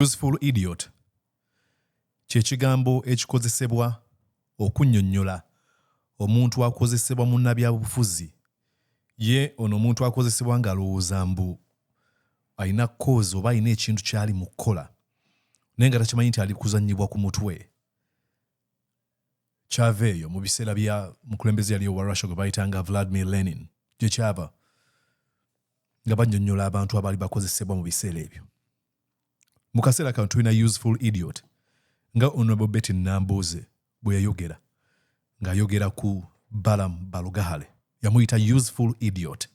Useful idiot. Kyekigambo ekikozesebwa okunnyonnyola omuntu akozesebwa munnabyabufuzi. Ye ono omuntu akozesebwa ng'alowooza mbu alina kkoozi oba alina ekintu ky'ali mu kukola naye nga takimanyi nti ali kuzannyibwa ku mutwe. Kyava eyo mu biseera bya mukulembeze yali owa Russia gwe bayitanga Vladimir Lenin. Gye kyava nga bannyonnyola abantu abaali bakozesebwa mu biseera ebyo. Mu kaseera kano tulina useful idiot nga Honorable Betty Nambooze bwe yayogera ng'ayogera ku Balam Barugahara yamuyita useful idiot.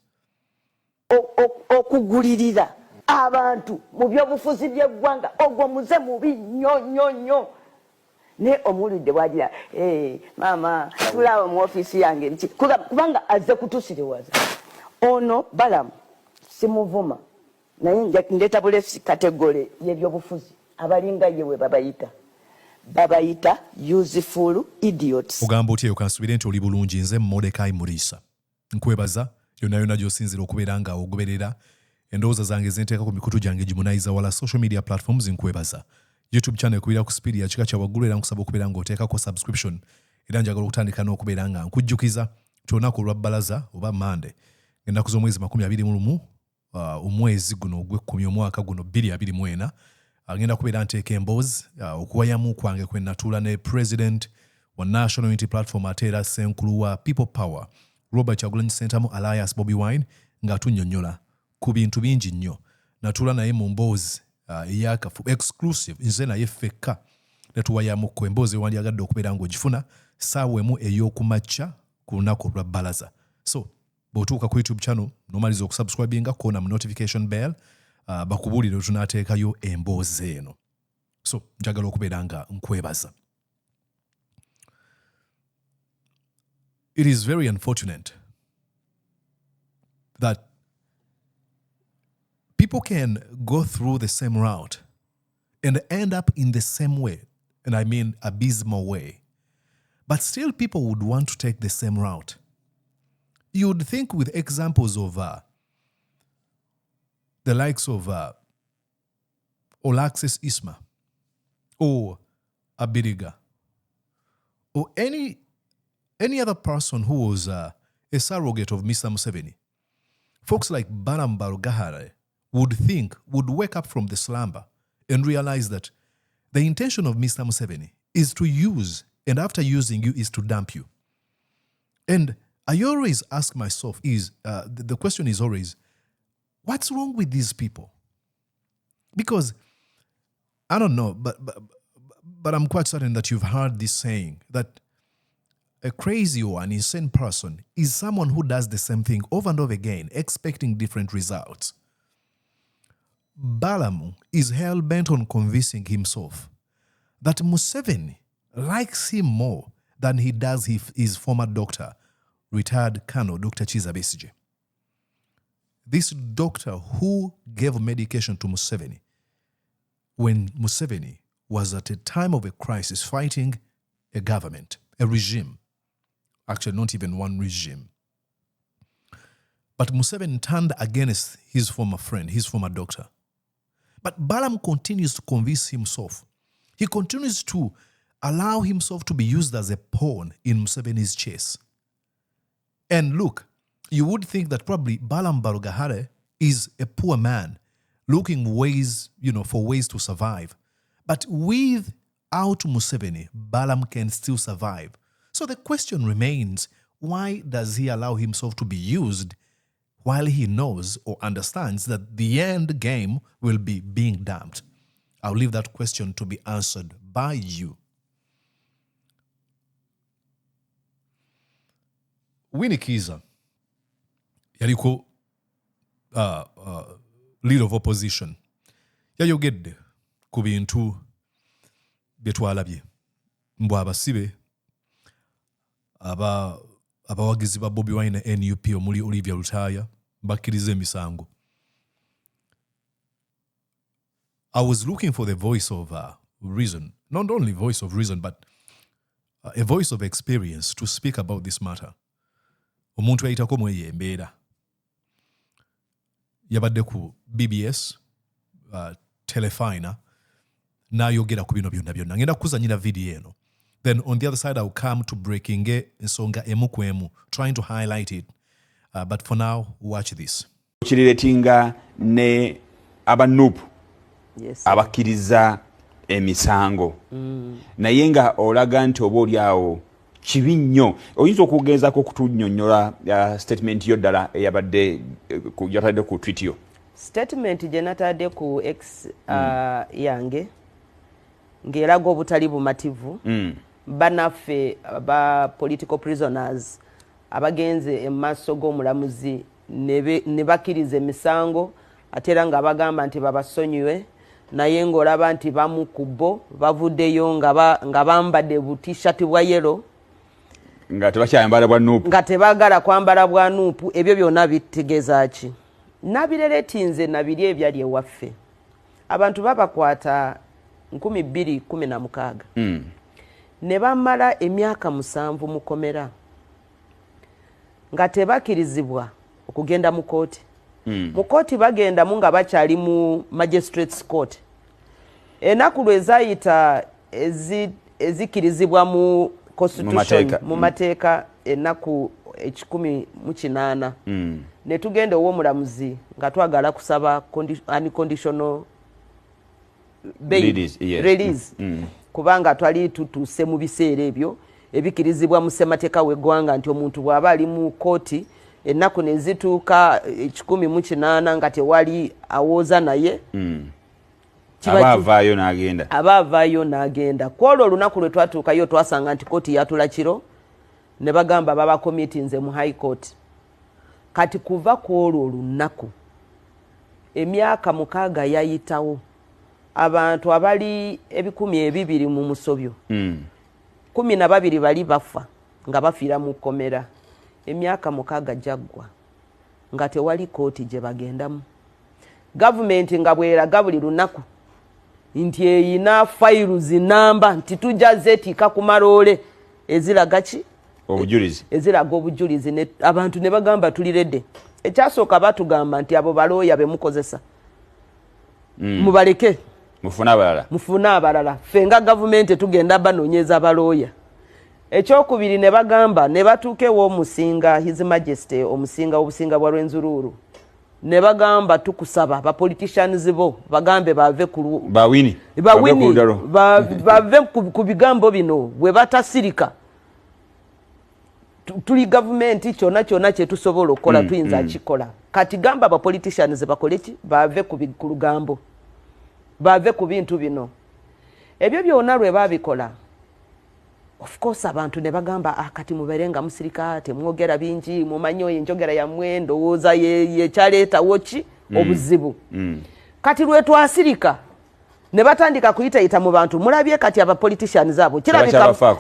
Okugulirira abantu mu byobufuzi by'eggwanga ogwo muze mubi nnyo ne omuludde bwagira maama tulaawo mu ofiisi yange kubanga azze kutusiriwaza ono Balam simuvuma naye ndeeta bulesi kategole y'ebyobufuzi abalinga yewe babayita useful idiots. Ogamba otya eyo kansubire nti oli bulungi nze Mordecai Muriisa nkwebaza yonna gy'osinzira okubeera nga ogoberera endowooza zange zenteeka ku mikutu gyange gimunaayiza wala social media platforms nkwebaza. YouTube channel kubeera ku speed ya kika kya waggulu era nkusaba okubeera ng'oteekako subscription era njagala okutandika n'okubeera nga nkujjukiza ky'olunaku olwa bbalaza oba Mande ennaku z'omwezi 21 omwezi guno ogw'ekkumi omwaka guno 2024 agenda kubeera nteeka emboozi okuwayamu kwange kwe natuula ne President wa National Unity Platform ate era Ssenkulu wa People Power Robert Kyagulanyi Ssentamu alias Bobi Wine ng'atunnyonnyola ku bintu bingi nnyo. Natuula naye mu mboozi eyakafu exclusive nze naye ffekka ne tuwayamukko emboozi wandyagadde okubeera ng'ogifuna ssaawa emu ey'okumakya ku lunaku olwa bbalaza. So bw'otuuka ku YouTube channel n'omaliza okusubscribinga koona mu notification bell bakubuulire tunaateekayo emboozi eno. So njagala okubeera nga nkwebaza. It is very unfortunate that people can go through the same route and end up in the same way, and I mean abysmal way, but still people would want to take the same route. You would think with examples of the likes of Olaxis Isma or Abiriga or any other person who was a surrogate of Mr. Museveni, folks like Balam Barugahara would wake up from the slumber and realize that the intention of Mr. Museveni is to use, and after using you is to dump you. And I always ask myself the question is always, what's wrong with these people? Because I don't know, but I'm quite certain that you've heard this saying that a crazy or an insane person is someone who does the same thing over and over again, expecting different results. Balam is hell-bent on convincing himself that Museveni likes him more than he does his former doctor, retired Colonel Dr. Kiiza Besigye. This doctor who gave medication to Museveni when Museveni was at a time of a crisis fighting a government, a regime. Actually, not even one regime. But Museveni turned against his former friend, his former doctor. But Balam continues to convince himself. He continues to allow himself to be used as a pawn in Museveni's chase. And look, you would think that probably Balam Barugahara is a poor man looking for ways to survive. But without Museveni, Balam can still survive. So the question remains, why does he allow himself to be used while he knows or understands that the end game will be being dumped? I'll leave that question to be answered by you. Winnie Kiiza yaliko leader of opposition yayogedde ku bintu bye twalabye mbw abasibe abawagizi ba Bobi Wine NUP omuli Olivia Lutaya bakkiriza emisango. I was looking for the voice of reason, not only voice of reason, but a voice of experience to speak about this matter. Omuntu ayitako mweye embeera yabadde ku BBS Telefina n'ayogera ku bino byonna ngenda kuzanyira video eno, then on the other side I'll come to breaking ensonga emu ku emu, trying to highlight it, but for now watch this. Kiriretinga ne abanupu abakkiriza emisango naye nga olaga nti oba oli awo kibi nnyo. Oyinza okugezaako okutunnyonnyola statement yo ddala eyabadde yatadde ku tweet yo? Statement gye natadde ku X yange ng'eraga obutali bumativu banaffe ba political prisoners abagenze emmaaso g'omulamuzi ne bakkiriza emisango ate era nga bagamba nti babasonyiwe, naye ng'olaba nti bamu ku bo bavuddeyo nga bambadde butishat bwa yero nga tebakyayambala bwa nuupu, nga tebaagala kwambala bwa nuupu. Ebyo byonna bitegeeza ki? Nabireretinze nabiri ebyali ewaffe. Abantu babakwata 2016 ne bamala emyaka 7 mu komera nga tebakkirizibwa okugenda mu kooti. Mu kooti bagendamu nga bakyali mu magistrates court. Enaku lwezayita ezikkirizibwa mu constitution mu mateeka enaku 18 ne tugenda ow'omulamuzi nga twagala kusaba unconditional bail release kubanga twali tutuuse mu biseera ebyo ebikkirizibwa mu ssemateeka w'eggwanga nti omuntu bw'aba ali mu kooti ennaku ne zituuka 18 nga tewali awooza naye aba avaayo n'agenda. Ku olwo olunaku lwe twatuukayo twasanga nti kooti yatula kiro ne bagamba babakomitinze mu high court. Kati kuva ku olwo olunaku emyaka 6 yayitawo, abantu abali 200 mu musobyo 12 bali bafa nga bafiira mu komera. Emyaka 6 jaggwa nga tewali kooti gye bagendamu. Gavumenti nga bweraga buli lunaku nti eyina files namba nti tujja zeetika ku maloole eziraga ki? Obujulizi. Eziraga obujulizi. Abantu ne bagamba tuliredde. Ekyasooka batugamba nti abo balooya be mukozesa mubaleke mufune abalala, ffe nga gavumenti tugenda banoonyeza balooya. Ekyokubiri ne bagamba ne batuuka ew'Omusinga, His Majesty Omusinga w'obusinga bwa Rwenzururu, ne bagamba tukusaba ba politicians bo bagambe bave ku Winnie bave ku bigambo bino bwe batasirika. Tuli gavumenti kyonna kye tusobola okukola tuyinza kikola. Kati gamba ba politicians bakole ki? Bave ku lugambo, bave ku bintu bino. Ebyo byonna lwe babikola, of course abantu ne bagamba kati muberenga musirika temwogera bingi mumanyo enjogera ya mwendo woza ye kyaleeta woki obuzibu. Kati lwe twasirika ne batandika kuyita mu bantu, mulabye kati aba politicians abo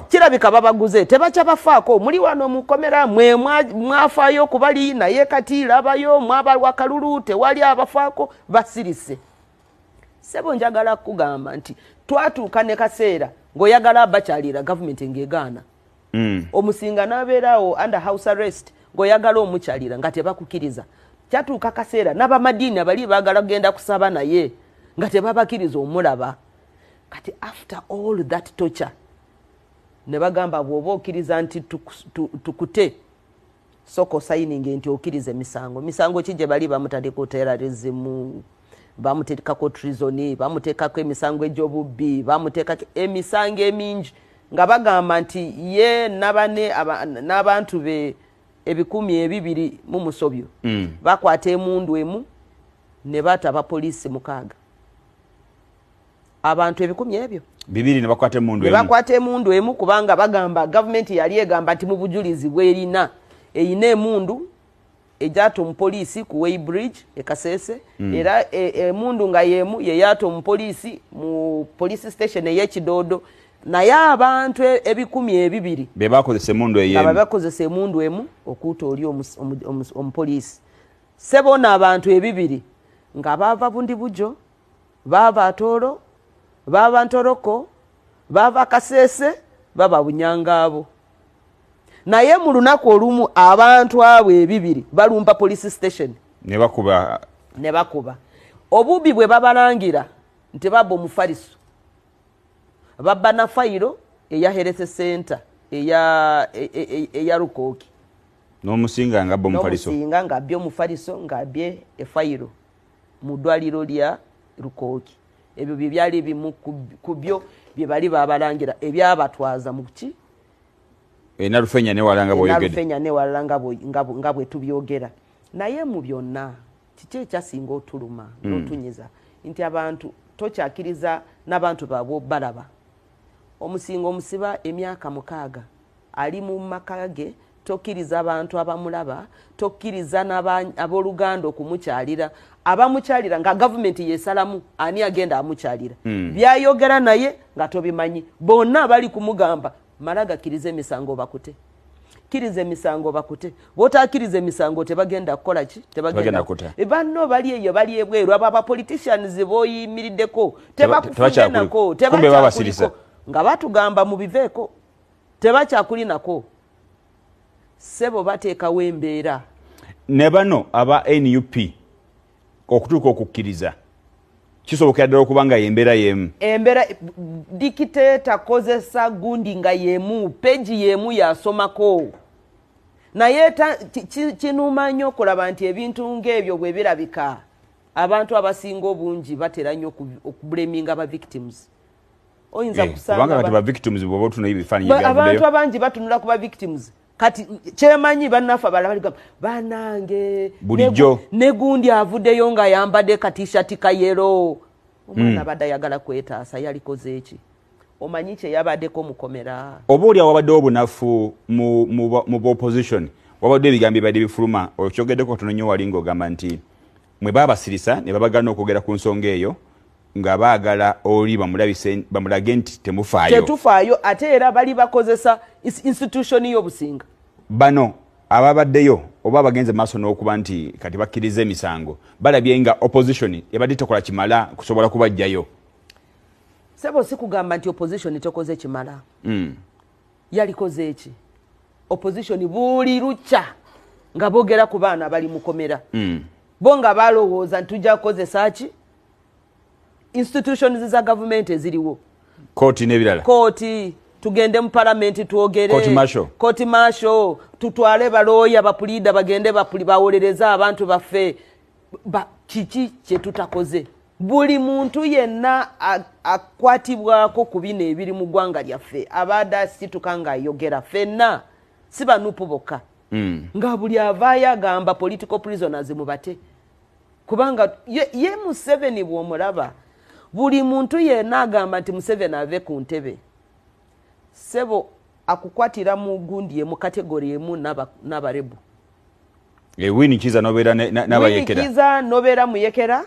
kirabika babaguze tebakyabafaako. Muli wano mukomera mwe mwafaayo kubali naye kati labayo mwabalwa kalulu tewali abafaako basirise. Sebo njagala kugamba nti twatuuka ne kaseera ng'oyagala bakyalira gavumenti ng'egaana. Omusinga n'abeerawo under house arrest ng'oyagala omukyalira nga tebakukkiriza. Kyatuuka kaseera n'abamadiini abali baagala kugenda kusaba naye nga tebabakkiriza omulaba. Kati after all that torture ne bagamba bw'oba okkiriza nti tukute soko signing nti okkiriza emisango. Misango ki gye bali bamutandika terrorism, bamuteekako treason, bamuteekako emisango egy'obubbi, bamuteekako emisango emingi nga bagamba nti ye n'abantu be 200 mu musobyo bakwata emundu emu ne batta abapoliisi 6. Abantu 200 ebyo 200 ne bakwata emundu emu, bakwata emundu emu kubanga bagamba gavumenti yali egamba nti mu bujulizi bwerina eyina emundu ejato omupoliisi ku Weybridge ekasese era emundu nga yemu yeyato omupoliisi mu police station ey'Ekidoodo, naye abantu 200 be bakozesa emundu eyemu, nga bakozesa emundu emu okuuta oli omupoliisi. Sebona abantu 200 nga bava bundi bujo, bava Atoro, bava Ntoroko, bava Kasese, baba Bunyangabo. Naye mu lunaku olumu abantu abo 200 balumba police station ne bakuba obubi bwe babalangira nti baba omufaliso babba na fayiro eya Health Center eya Rukooki n'Omusinga nga bomufaliso n'Omusinga nga byo mufaliso nga bye efayiro mu ddwaliro lya Rukooki. Ebyo byali bimu ku byo bye bali babalangira ebyabatwaza mu ki Narufenya ne walanga boyogede Narufenya ne walanga nga bwe tubyogera. Naye mu byonna kiki ekyasinga otuluma n'otunyiza nti abantu tokyakiriza n'abantu baabwe balaba. Omusinga omusiba emyaka 6 ali mu makage, tokkiriza abantu abamulaba, tokkiriza ab'Oluganda okumukyalira, abamukyalira nga gavumenti yesalamu ani agenda amukyalira. Byayogera naye nga tobimanyi. Bonna bali kumugamba malaga kirize emisango bakute. Kirize emisango bakute. Botakirize emisango tebagenda kukola ki? Tebagenda kuta. Banno bali eyo bali ebweru aba politicians boyimiriddeko tebakufenako tebakyakuliko nga batugamba mu biveeko tebakyakulinako. Sebo bateekawo embeera ne bano aba NUP okutuuka okukkiriza kisobokera ddala okuba nga yembeera yemu. Embeera dikiteeta kozesa gundi nga yemu peji yemu yasomako naye kinuuma nnyo okulaba nti ebintu ng'ebyo bwe birabika abantu abasinga obungi batera nnyo okubleminga aba victims. Oyinza kusanga ba victims bwoba otuna ebifaananyi byabuddeyo abantu abangi batunula ku ba victims. Kati kyemanyi bannafa balabaliga banange bulijjo ne gundi avuddeyo nga yambadde katishati kayero. Omwana abadde ayagala kwetaasa yalikoze eki? Omanyi kye yabaddeko mukomera. Oba oli awabadde obunafu mu opposition wabadde ebigambo bibadde bifuluma okyogeddeko tono nnyo wali ng'ogamba nti mwe baabasirisa ne babagana okwogera ku nsonga eyo nga baagala oli bamulage nti temufaayo ate era bali bakozesa institution y'obusinga. Bano ababaddeyo oba bagenze maaso n'okuba nti kati bakkiriza emisango balabye nga opposition ebadde tekola kimala kusobola kubajjayo. Sebo si kugamba nti opposition tekoze kimala. Yalikoze eki? Opposition buli lucha nga boogera ku baana bali mukomera. Bo nga balowooza ntujja kukozesa ki institutions za government eziriwo. Kooti n'ebirala. Kooti tugende mu parliament tuogere. Kooti marshal tutwale balooya bapulida bagende bawolereza abantu baffe. Kiki kye tutakoze? Buli muntu yenna akwatibwako ku bino ebiri mu ggwanga lyaffe abadde situka nga ayogera ffenna si banupu bokka. Nga buli avaayo agamba political prisoners mubate. Kubanga ye Museveni bw'omulaba buli muntu yenna agamba nti Museveni ave ku ntebe. Sebo akukwatira mu gundi mu kategori emu n'abarebu. Winnie Kiiza nobeera n'abayekera. Winnie Kiiza nobeera muyekera,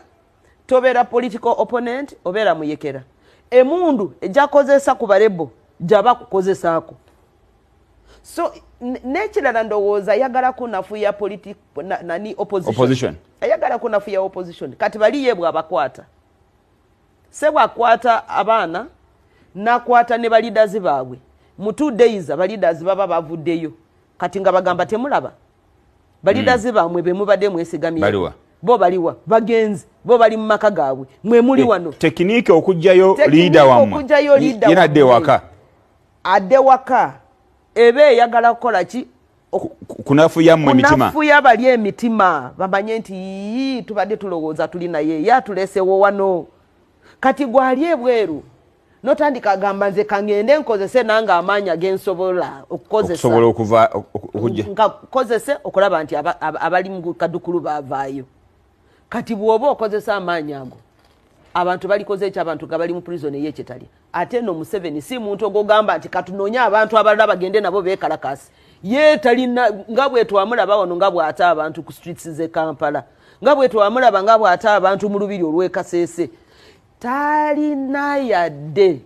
tobeera political opponent, obeera muyekera. Emundu ejakozesa ku barebu jaba kukozesaako. So nekirala ndowooza ayagala kunafuya opposition. Ayagala kunafuya opposition. Kati bali yebwa abakwata. Sebo akwata abaana nakwata ne balidazi baabwe. Mu 2 days abalidazi baba bavuddeyo. Kati nga bagamba temulaba. Balidazi baamwe be mubadde mwesigamye. Baliwa. Bo baliwa. Bagenzi. Bo bali mu maka gaabwe. Mwe muli wano. Tekiniike okujjayo leader wamwe. Yena adde waka. Adde waka. Ebe yagala kukola ki? Kunafuya mmwe emitima. Kunafuya bali emitima. Bamanye nti tubadde tulowooza tuli naye. Yatulesewo wano. Kati gwali ebweru. Notandika agamba nze kangende nkozese nanga amaanya gensobola okukozesa. Okusobola okuva okujja. Nga kozese okulaba nti abali mu kadukulu bavaayo. Kati bwoba okozesa amaanya ago. Abantu balikoze ekyo abantu gabali mu prison y'ekitali. Ate no Museveni si muntu ogogamba nti katunonya abantu abalala bagende nabo bekalakasi. Ye talina nga bwe twamulaba wano nga bw'ata abantu ku streets ze Kampala. Nga bwe twamulaba nga bw'ata abantu mu lubiri olw'Ekasese. Talina yadde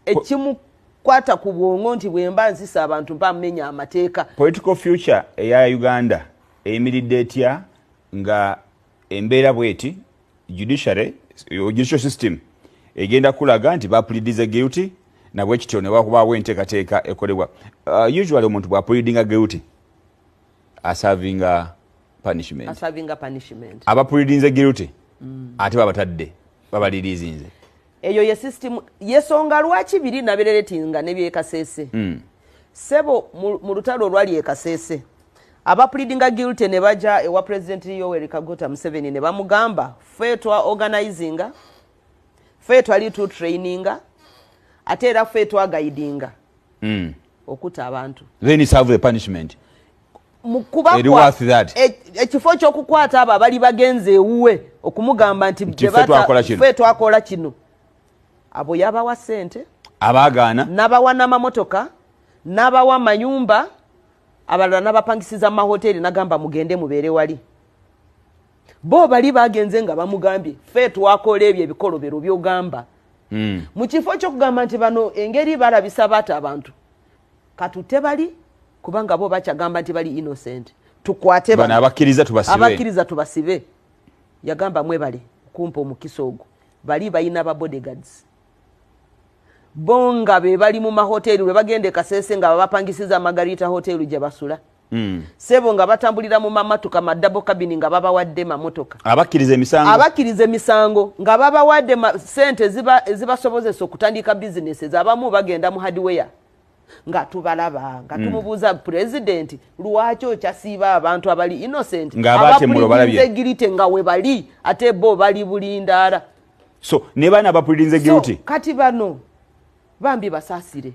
ekimukwata ku bwongo nti bwemba nzisa abantu mpamenya amateeka. Political future eya Uganda eyimiridde etya nga embeera bweti judicial system egenda kulaga nti bapleadinze guilty na bwe kityo ne bakubaawo enteekateeka ekolebwa. Usually omuntu bwapleadinga guilty aservinga punishment. Abapleadinze guilty ate babatadde babaliriizinze. eyo ye system yesonga lwaki biri nabereletinga nebyekasese sebo mu lutalo olwali ekasese aba pleadinga guilty ne baja ewa President Yoweri Kaguta Museveni ne bamugamba fetwa organizinga fetwa litu traininga ate era fetwa guidinga okuta abantu then serve the punishment mukubakwa ekifo ky'okukwata abo abali bagenze ewuwe okumugamba nti fetwa akola kino abo yabawa sente abagaana n'abawa n'amamotoka n'abawa mayumba abalala n'abapangisiza mu mahoteli nagamba mugende mubeere wali bo bali bagenze nga bamugambye ffe twakola ebyo ebikolobero by'ogamba mu kifo ky'okugamba nti bano engeri balabisa baata abantu katute bali kubanga bo bakyagamba nti bali innocent tukwate bano abakkiriza tubasibe yagamba mwebale kumpa omukisa ogwo bali bayina ba bodyguards bonga be bali mu mahoteli we bagende kasese nga babapangisiza Margarita hotel gye basula sebo nga batambulira mu mamatuka madabo cabin nga babawadde mamotoka abakkiriza emisango nga babawadde sente zibasobozesa okutandika businesses abamu bagenda mu hardware nga tubalaba nga tumubuuza president lwaki okyasiiba abantu abali innocent abapulize nga we bali ate bo bali bulindaala so ne bana abapulize guilty kati bano bambi basasire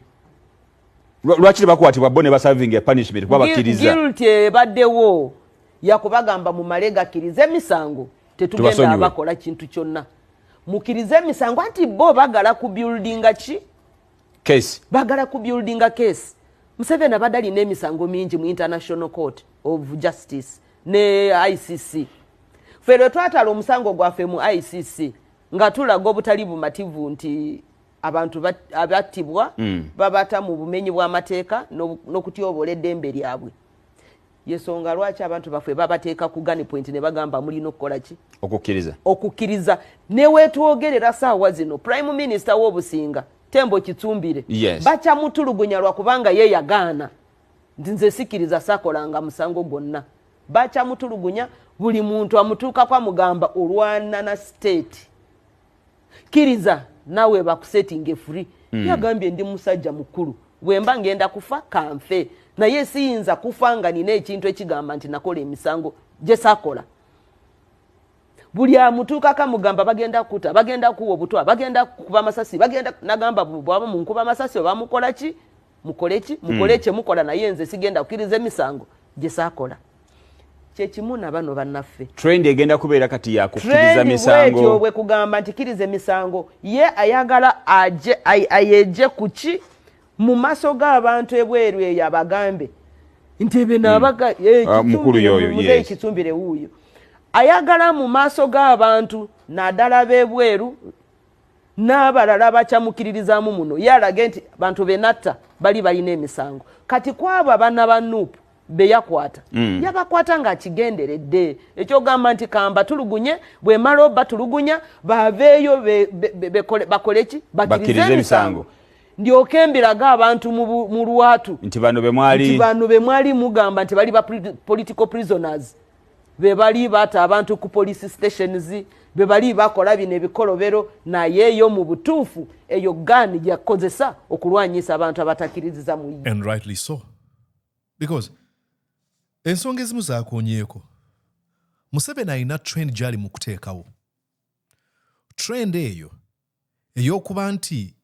lwaki bakwatibwa bo ne baserving a punishment kuba bakkiriza guilty ebaddewo yakubagamba mu malega kirize emisango tetugenda abakola kintu kyonna mukirize emisango anti bo bagala ku buildinga ki case bagala ku buildinga case Museveni abadali n'emisango mingi mu International Court of Justice ne ICC fero twatala omusango gwaffe mu ICC nga tulaga obutali bumativu nti abantu abattibwa babata mu bumenyi bw'amateeka n'okutyobola eddembe lyabwe yesonga lwaki abantu baffe babateeka ku gun point ne bagamba mulina okukola ki okukkiriza ne weetwogerera saawa zino Prime Minister w'Obusinga Tembo Kitsumbire bakyamutulugunya lwakubanga ye yagaana nti nze sikiriza sakolanga musango gwonna bakyamutulugunya buli muntu amutuukako amugamba olwana na state kiriza nawe bakusetting free yagambye ndi musajja mukulu bwemba ngenda kufa kanfe naye siyinza kufa nga nina ekintu ekigamba nti nakola emisango gye sakola buli amutuukako amugamba bagenda kuta bagenda kuwa obutwa bagenda kuba masasi bagenda nagamba bwaba munkuba masasi oba mukola ki mukole kye mukola naye nze sigenda kukiriza emisango gye sakola kyekimu na bano bannaffe trend egenda kubeera kati yakukiriza misango bwe kugamba nti kiriza emisango ye ayagala ayeje kuki mu maaso g'abantu ebweru eyo abagambe nti benabaga mukulu yoyo Kitsumbire wuuyo ayagala mu maaso g'abantu naddala b'ebweru n'abalala bakyamukiririzaamu muno yalage nti bantu benatta bali balina emisango kati kwabo abaana ba Nuupu beyakwata yabakwata nga kigenderedde ekyogamba nti kamba tulugunye bwe mala oba tulugunya baveeyo bakole ki bakirize emisango ndyoke mbiraga abantu mu lwatu nti bano be mwali mugamba nti bali ba political prisoners be bali bata abantu ku police stations be bali bakola bino ebikolobero naye yo mu butuufu eyo gani yakozesa okulwanyisa abantu abatakiriza mu and rightly so because ensonga ezimu zaakonyeeko Museveni alina trend gyali mu kuteekawo trend eyo ey'okuba nti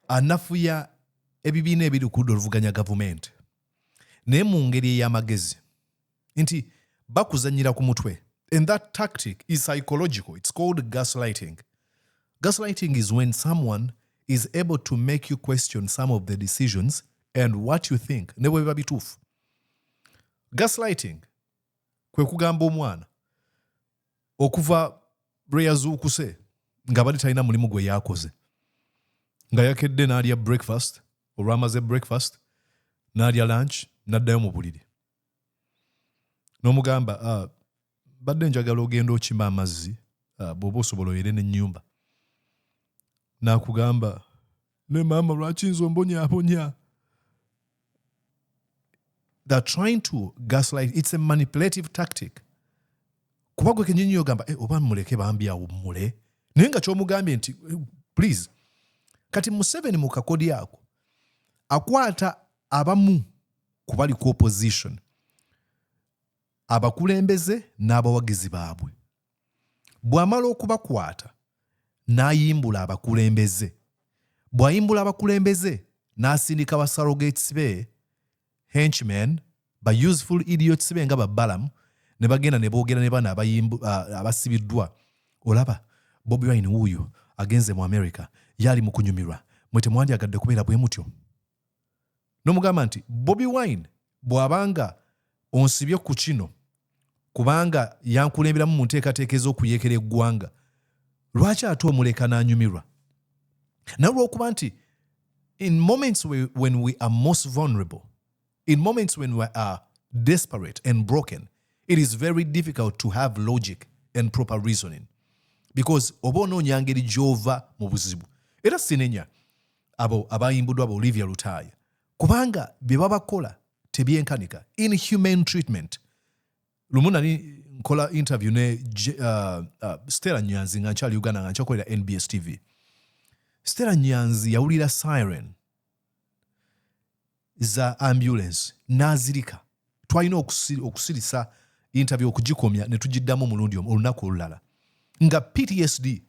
anafuya ebibiina ebiri ku ludda oluvuganya gavumenti naye mu ngeri ey'amagezi nti bakuzanyira ku mutwe and that tactic is psychological. It's called gaslighting. Gaslighting is when someone is able to make you question some of the decisions and what you think ne bwe biba bituufu. Gaslighting kwe kugamba omwana okuva lwe yazuukuse nga bali talina mulimu gwe yakoze nga yakedde n'alya breakfast olwamaze breakfast n'alya lunch n'addayo mu buliri n'omugamba badde njagala ogenda okima amazzi bw'oba osobola oyere n'ennyumba n'akugamba ne maama lwaki nze ombonyaabonya. They're trying to gaslight. It's a manipulative tactic. Kuba gwe kenyinyi yogamba oba muleke bambi awummule Nenga kyomugambye nti please kati Museveni mu kakodi ako akwata abamu kubali ku opposition abakulembeze n'abawagizi baabwe. Bw'amala okubakwata n'ayimbula abakulembeze. Bw'ayimbula abakulembeze n'asindika ba surrogates be, henchmen, ba useful idiots be nga ba Balam, ne bagenda ne boogera ne bana abasibiddwa. Olaba Bobi Wine wuuyo agenze mu America yali mu kunyumirwa. Mwe temwandyagadde kubeera bwe mutyo. N'omugamba nti Bobi Wine bw'abanga onsibye ku kino kubanga yankulemberamu mu nteekateeka ez'okuyeekera eggwanga, lwaki ate omuleka n'anyumirwa? Nalw'okuba nti in moments when we are most vulnerable, in moments when we are desperate and broken, it is very difficult to have logic and proper reasoning. Because oba onoonya ngeri gy'ova mu buzibu. Era sinenya abo abayimbuddwa abo Olivia Lutaya. Kubanga bye babakola tebyenkanika. Inhumane treatment. Lumu nali nkola interview ne Stella Nyanzi nga nkyali Uganda nga nkyakolera NBS TV. Stella Nyanzi yawulira siren za ambulance n'azirika. Twalina okusirisa interview okugikomya ne tugiddamu omulundi olunaku olulala. Nga PTSD,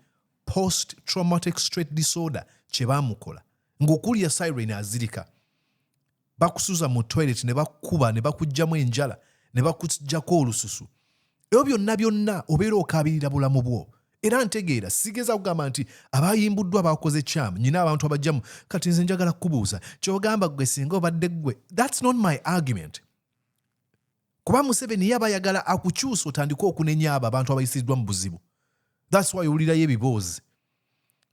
post traumatic stress disorder, kye baamukola ng'okulya siren azirika. Bakusuza mu toilet ne bakuba ne bakugjamu enjala ne bakuggyako olususu. Ebyo byonna obeera okaabirira bulamu bwo. Era ntegeera sigeza kugamba nti abayimbuddwa bakoze kyam nyina abantu abajjamu kati nze njagala kubuuza kyogamba gwe singa obadde gwe. That's not my argument. Kuba Museveni yaba yagala akukyusa otandika okunenya abo abantu abayisiddwa mu buzibu. That's why owulirayo ebiboozi.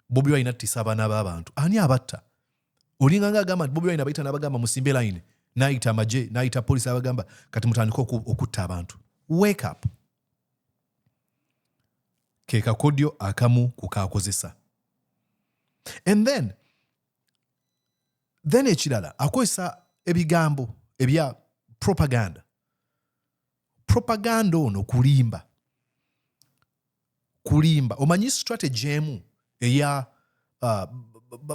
Bobi Wine attisa abaana b'abantu. Ani abatta? Olinga nga agamba nti Bobi Wine abayita n'abagamba musimbe line, n'ayita amagye, n'ayita poliisi abagamba kati mutandika okutta abantu. Wake up. Ke kakodyo akamu kukaakozesa. And then ekirala akozesa ebigambo ebya propaganda. Propaganda ono kulimba. Omanyi strategy emu eya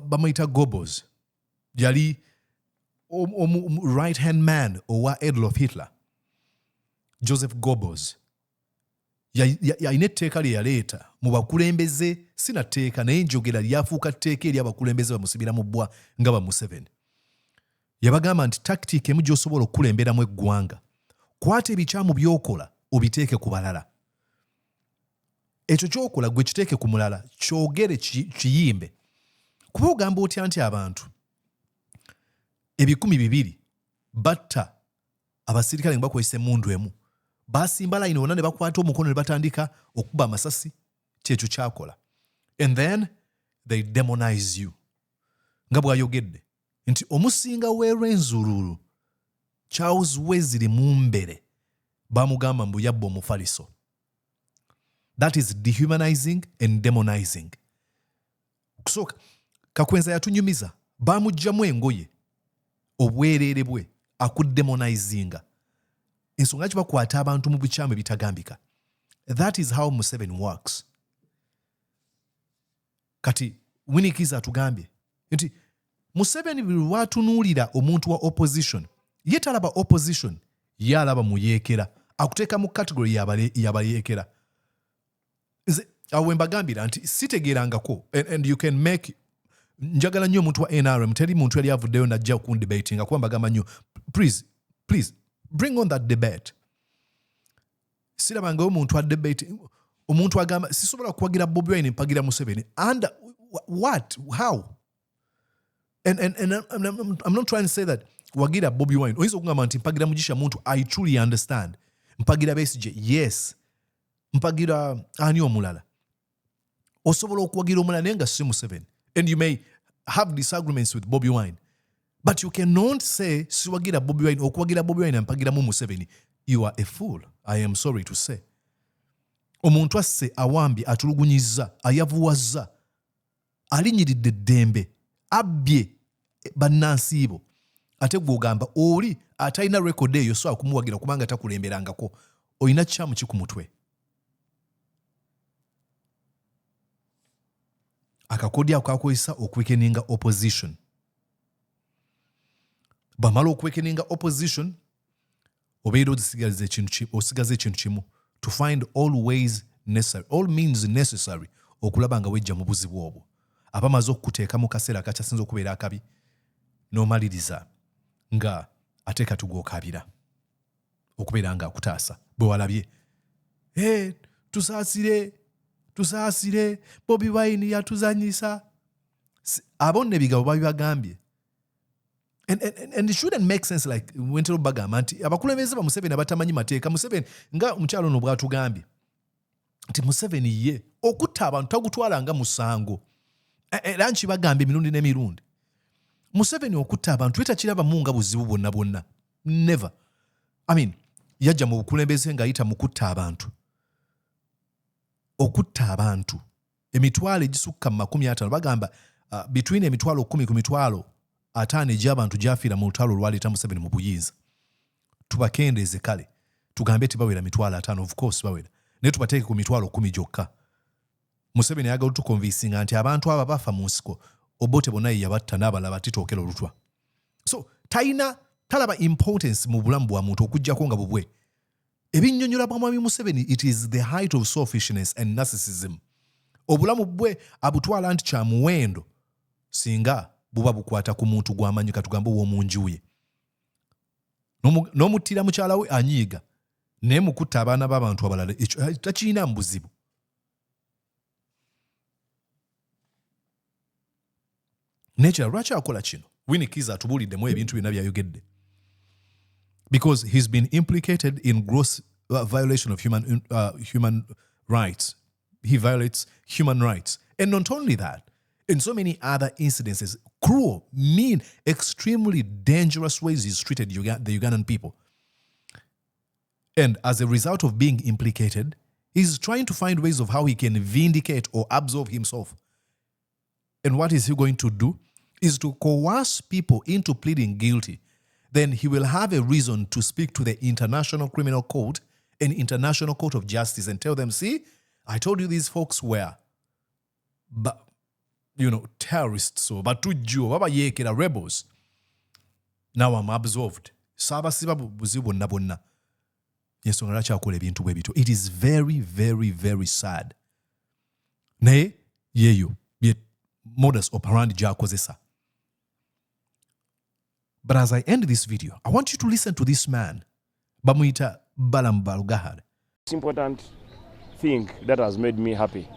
bamuyita Goebbels. Yali right hand man owa Adolf Hitler. Joseph Goebbels. Yalina etteeka lye yaleeta mu bakulembeze sinatteeka naye njogera lyafuuka tteeka eri abakulembeze bamusibira mu bbwa nga ba Museveni. Yabagamba nti tactic emu gy'osobola okukulemberamu eggwanga. Kwata ebikyamu by'okola obiteeke ku balala. Ekyo ky'okola gwe kiteeke ku mulala kyogere kiyimbe. Kuba ogamba otya nti abantu 200 batta abasirikale nga bakozesa emmundu emu. Basimba line wonna ne bakwata omukono ne batandika okuba amasasi, kyekyo kyakola. And then they demonize you. Nga bw'ayogedde nti Omusinga w'Erwenzururu Charles Wesley Mumbere bamugamba mbu yabba omufaliso. That is dehumanizing and demonizing. Kusooka Kakwenza yatunyumiza bamugjamu engoye obwereere bwe akuddemonizinga. Ensonga lwaki bakwata abantu mu bukyamu ebitagambika. That is how Museveni works. Kati Winnie Kiiza atugambye nti Museveni lwatunuulira omuntu wa opposition ye talaba opposition ye alaba muyeekera akuteeka mu category y'abayeekera. Awe mbagambira nti sitegeerangako and you can make njagala nnyo omuntu wa NRM teri muntu yali avuddeyo najja okundebatinga kuba mbagamba nnyo please bring on that debate. Sirabangayo omuntu wa debate omuntu agamba sisobola kuwagira Bobi Wine mpagira Museveni and what how and I'm not trying to say that wagira Bobi Wine oyinza okugamba nti mpagira Mugisha muntu I truly understand mpagira Besigye yes mpagira ani omulala osobola okuwagira omulala naye nga si Museveni and you may have disagreements with Bobi Wine but you cannot say siwagira Bobi Wine okuwagira Bobi Wine mpagira mu Museveni. You are a fool. I am sorry to say. Omuntu asse awambye atulugunyizza ayavuwazza alinyiridde eddembe abbye bannansiibo ate gw'ogamba oli atalina record eyo so akumuwagira kubanga takulemberangako olina kyamu ki ku mutwe. akakodya akakozesa okwekeninga opposition. Bamala okwekeninga opposition, obeera osigaze ekintu kimu, to find all ways necessary, all means necessary okulaba nga wejja mu buzibu obwo. Abamaze okuteeka mu kaseera akakyasinza okubeera akabi, n'omaliriza nga ate katugwokabira okubeera nga akutaasa. Bwe walabye, tusaasire, Bobi Wine yatuzanyisa. Abo ne bigabo babibagambye. And it shouldn't make sense like wentero bagamba nti abakulembeze ba Museveni abatamanyi mateeka. Museveni nga omukyalo no bwatugambye nti Museveni ye okutta abantu tagutwala nga musango. Era nkibagambye emirundi n'emirundi. Museveni okutta abantu etakiraba mu nga buzibu bwonna. Never. I mean, yajja mu bukulembeze ng'ayita mu kutta abantu. Okutta abantu emitwalo egisukka mu 50 bagamba between emitwalo 10 ku mitwalo 5 egy'abantu gyafiira mu lutalo olwaleeta Museveni mu buyinza. Tubakendeeze kale tugambe tibawera mitwalo 5, of course bawera, naye tubateeke ku mitwalo 10 gyokka. Museveni ayagala tukonvinsinga nti abantu aba bafa mu nsiko Obote bonna yabatta n'abalala batitookera olutwa. So talaba importance mu bulamu bwa muntu okuggyako nga bubwe. Ebinnyonnyola bwa Mwami Museveni, it is the height of selfishness and narcissism. Obulamu bwe abutwala nti kya muwendo singa buba bukwata ku muntu gw'amanyi katugambo w'omunju ye. N'omuttira mukyala we anyiiga naye mukutta abaana b'abantu abalala takirina mu buzibu. Nature lwaki akola kino? Winnie Kiiza atubuuliddemu ebintu byonna by'ayogedde. Because he's been implicated in gross violation of human rights. He violates human rights. And not only that, in so many other incidences, cruel, mean, extremely dangerous ways he's treated the Ugandan people. And as a result of being implicated, he's trying to find ways of how he can vindicate or absolve himself. And what is he going to do? Is to coerce people into pleading guilty. Then he will have a reason to speak to the International Criminal Court and International Court of Justice and tell them, see, I told you these folks were, terrorists or batujo, babayekera rebels. Now I'm absolved. Sabasiba buzibu nabonna. Yensonga lwaki akola ebintu bwe bityo. It is very, very, very sad. Naye yeyo ye modus operandi gy'akozesa. But as I end this video, I want you to listen to this man, bamuyita Balam Barugahara. The important thing that has made me happy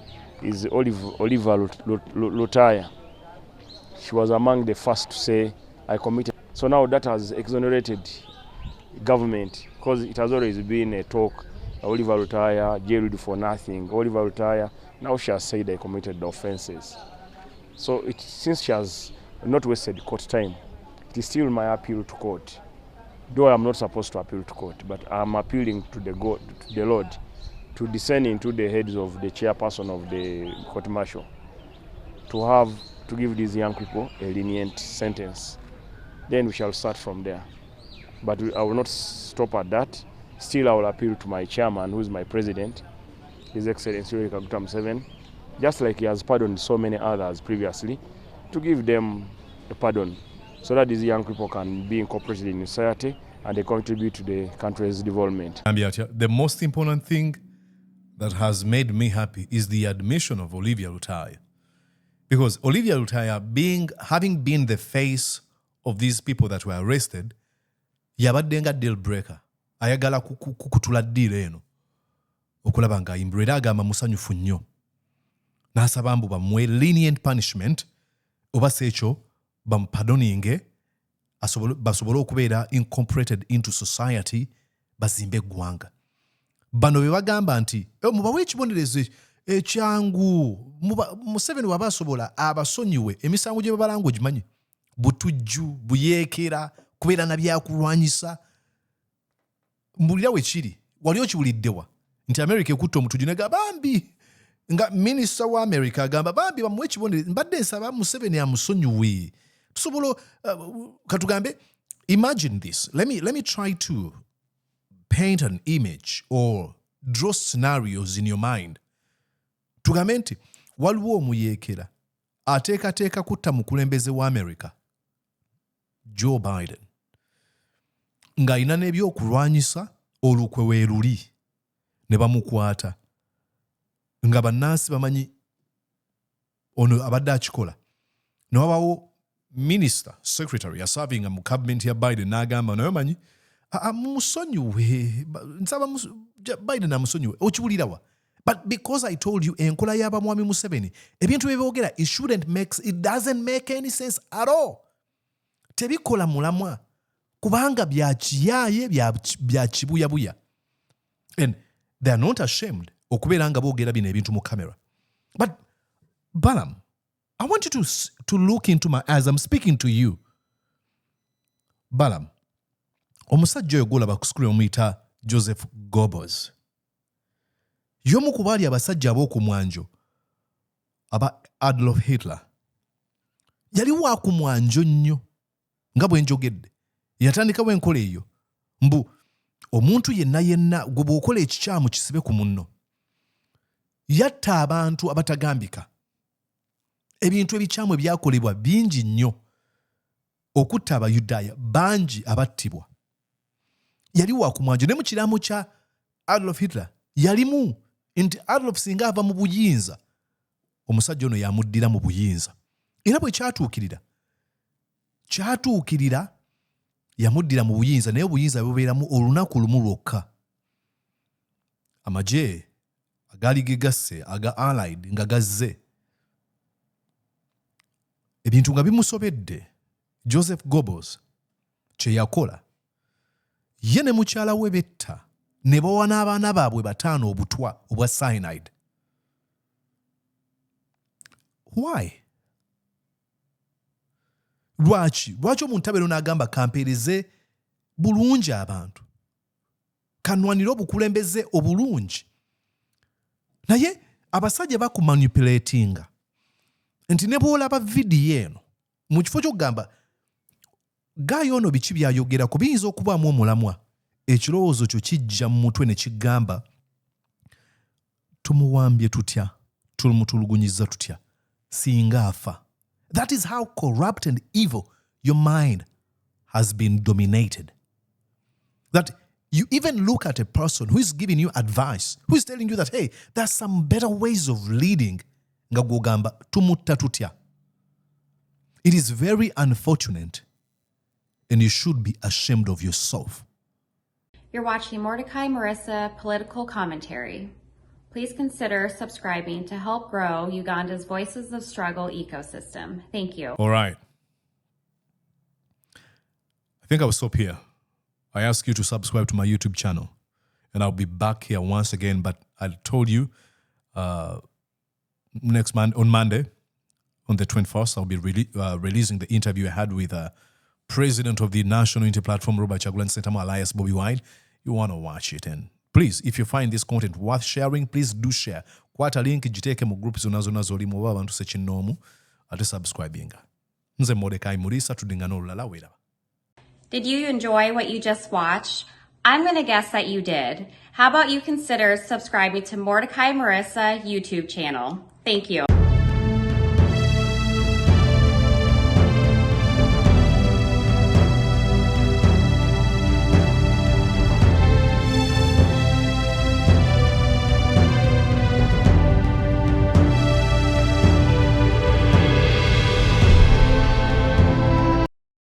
is Oliver Lutaya. She was among the first to say, I committed. So now that has exonerated government, because it has always been a talk, Oliver Lutaya, jailed for nothing, Oliver Lutaya. Now she has said I committed the offenses. So since she has not wasted court time, it is still my appeal to court. Though I am not supposed to appeal to court, but I am appealing to the Lord to descend into the heads of the chairperson of the court martial to give these young people a lenient sentence. Then we shall start from there. But I will not stop at that. Still, I will appeal to my chairman, who is my president, His Excellency Museveni, just like he has pardoned so many others previously, to give them a pardon, so that these young people can be incorporated in society and they contribute to the country's development. The most important thing that has made me happy is the admission of Olivia Lutaya. Because Olivia Lutaya, having been the face of these people that were arrested, yabadde nga deal breaker. Ayagala kukutula deal eno. Okulaba nga imbirira agamba musanyufu nnyo. N'asaba mbu bamuwe lenient punishment oba sekyo bamupardoninge basobole okubeera incorporated into society bazimbe eggwanga. Bano be bagamba nti mubawe ekibonerezo ekyangu. Museveni waba asobola abasonyiwe emisango gye babalanga ogimanyi, butujju, buyeekera, kubeera na byakulwanyisa. Mbulira we kiri, wali okiwuliddewa nti America ekutta omutujju negamba bambi, nga minisita wa America agamba bambi bamuwe ekibonerezo. Mbadde nsaba Museveni amusonyiwe. Tusobola katugambe, imagine this. Let me try to paint an image or draw scenarios in your mind. Tugambe nti waliwo omuyeekera ateekateeka kutta mukulembeze wa America Joe Biden ng'alina n'ebyokulwanyisa olukwe weeruli ne bamukwata nga bannansi bamanyi ono abadde akikola ne wabaawo minister secretary aservinga mu cabinet ya Biden n'agamba naye manyi musonyiwe nsaba Biden amusonyiwe okiwulira wa but because I told you enkola y'abamwami Museveni ebintu byeboogera it doesn't make any sense at all tebikola mulamwa kubanga bya kiyaaye bya kibuyabuya and they are not ashamed okubeera nga boogera bino ebintu mu camera but Balam, I want you to look into my eyes. I'm speaking to you. Balam, omusajja oyo gwolaba ku screen omuyita Joseph Goebbels. Y'omu ku baali abasajja ab'oku mwanjo aba Adolf Hitler. Yali wa ku mwanjo nnyo nga bwe njogedde. Yatandikawo enkola eyo. Mbu omuntu yenna gwe bw'okola ekikyamu kisibe ku munno. Yatta abantu abatagambika. Ebintu ebikyamu ebyakolebwa bingi nnyo. Okutta Abayudaaya bangi abattibwa. Yali wa ku mwanjo ne mu kiraamo kya Adolf Hitler yalimu nti Adolf singa ava mu buyinza omusajja ono yamuddira mu buyinza. Era bwe kyatuukirira yamuddira mu buyinza naye obuyinza bubeeramu olunaku lumu lwokka. Amagye agaali gegasse aga Allied nga gazze. Ebintu nga bimusobedde. Joseph Goebbels kye yakola ye ne mukyala we betta ne bawa n'abaana baabwe 5 obutwa obwa cyanide. Why? Lwaki omuntu abeera n'agamba kampeereze bulungi abantu kanwanire obukulembeze obulungi naye abasajja bakumanipulatinga nti ne bw'olaba vidiyo eno mu kifo ky'okugamba gaayo ono biki byayogera ku biyinza okubaamu omulamwa ekirowoozo kyo kijja mu mutwe ne kigamba tumuwambye tutya tumutulugunyiza tutya singa afa. That is how corrupt and evil your mind has been dominated. That you even look at a person who is giving you advice, who is telling you that, hey, there are some better ways of leading. Nga gugamba tumutta tutya. It is very unfortunate and you should be ashamed of yourself. You're watching Mordecai Marissa Political Commentary. Please consider subscribing to help grow Uganda's Voices of Struggle ecosystem. Thank you. All right. I think I will stop here. I ask you to subscribe to my YouTube channel and I'll be back here once again. But I told you next month, on Monday, on the 21st, I'll be releasing the interview I had with President of the National Unity Platform, Robert Chagulanyi Ssentamu alias Bobi Wine. You want to watch it. And please, if you find this content worth sharing, please do share. Kwata link jiteeke mu groups zonna zolimu oba abantu sekinnoomu ate subscribinga. Nze Mordecai Murisa tudingana olulala weeraba. Did you enjoy what you just watched? I'm going to guess that you did. How about you consider subscribing to Mordecai Marissa YouTube channel? Thank you.